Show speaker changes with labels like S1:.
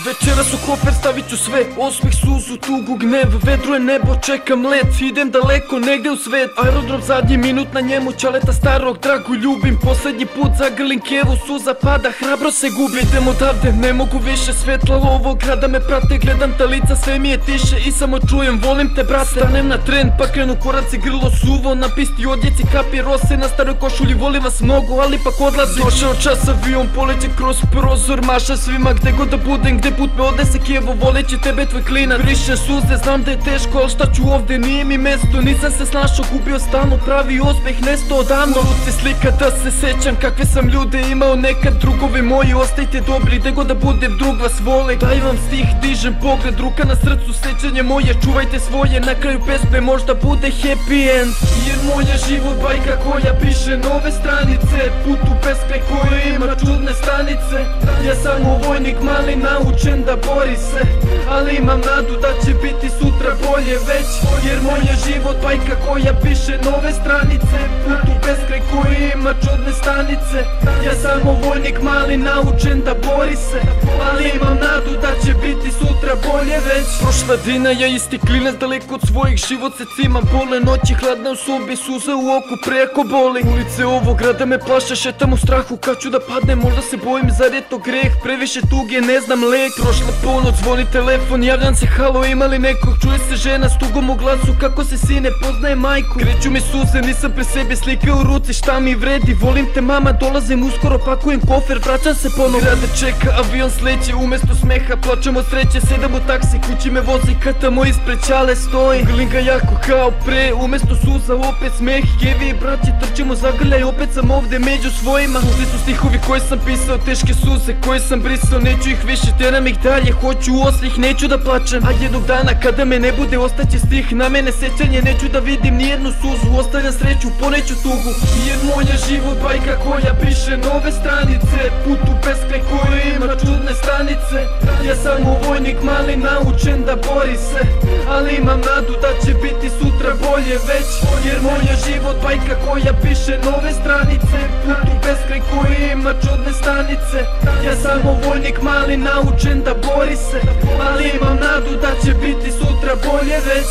S1: Večeras u kofer stavit ću sve, osmih, suzu, tugu, gnev, vedro je nebo, čekam let, idem daleko negde u svet. Aerodrom zadnji minut, na njemu čaleta starog, dragu ljubim, poslednji put zagrlim kevu, suza pada, hrabro se gubi. Idem odavde, ne mogu više, svetla ovog grada me prate, gledam ta lica, sve mi je tiše i samo čujem volim te brate. Stanem na tren, pa krenu koraci, grlo suvo, na pisti odjeci, kapi rose, na staroj košulji, volim vas mnogo, ali pak odlazi. Došao čas, avion poleće kroz prozor, maša svima gde god da budem, gde put me odnese Kijevo, voleći tebe tvoj klinac. Brišem suze, znam da je teško, al šta ću ovde, nije mi mesto. Nisam se snašao, gubio stalno, pravi osmeh nesto odavno. U ruci slika da se sećam kakve sam ljude imao nekad. Drugovi moji, ostajte dobri, gde god da budem, drug vas voli. Daj vam stih, dižem pogled, ruka na srcu, sećanje moje, čuvajte svoje. Na kraju pesme možda bude happy end, jer moj je život bajka koja piše nove stranice. Put u beskraj koji ima čudne stanice. Ja samo vojnik mali, naučen da bori se, ali imam nadu da će biti sutra bolje već. Jer moj je život bajka koja piše nove stranice. Put u beskraj koji ima čudne stanice. Ja samo vojnik mali, naučen da bori se, ali imam nadu da će biti sutra bolje već. Prošla dina, ja isti klinac, daleko od svojih, život se cimam, pole noći, hladna u sobi, suza u oku, preko boli. Ulice ovog grada me plaše, šetam u strahu, kad ću da padnem, možda se bojim, zar je to greh, previše tuge, ne znam lek. Prošla ponoć, zvoni telefon, javljam se, halo, ima li nekog? Čuje se žena s tugom u glasu, kako se sine, poznaje majku. Kreću mi suze, nisam pre sebe, slika u ruci, šta mi vredi, volim te mama, dolazim uskoro, pakujem kofer, vraćam se ponovo. Grade čeka, avion sleće, umesto smeha, plačem od sreće, sedam u taksi, kući me vozi, kad tamo ispred čale stoji. Grlim ga jako kao pre, umesto suza opet smeh, Kevi i braći trčimo, zagrljaj, opet sam ovde među svojima. Ovde su stihovi koje sam pisao, teške suze koje sam brisao, neću ih više, teram ih dalje, hoću osmih, neću da plačem. A jednog dana kada me ne bude, ostaće stih na mene sećanje, neću da vidim nijednu suzu, ostavljam sreću, poneću tugu. Jer moj je život bajka koja piše nove stranice. Put u beskraj koji ima čudne stanice. Ja samo vojnik mali, naučen da bori se, ali imam nadu da će biti sutra bolje već. Jer moj je život bajka koja piše nove stranice. Put u beskraj koji ima čudne stanice. Ja samo vojnik mali, naučen da bori se, ali imam nadu da će biti sutra bolje već.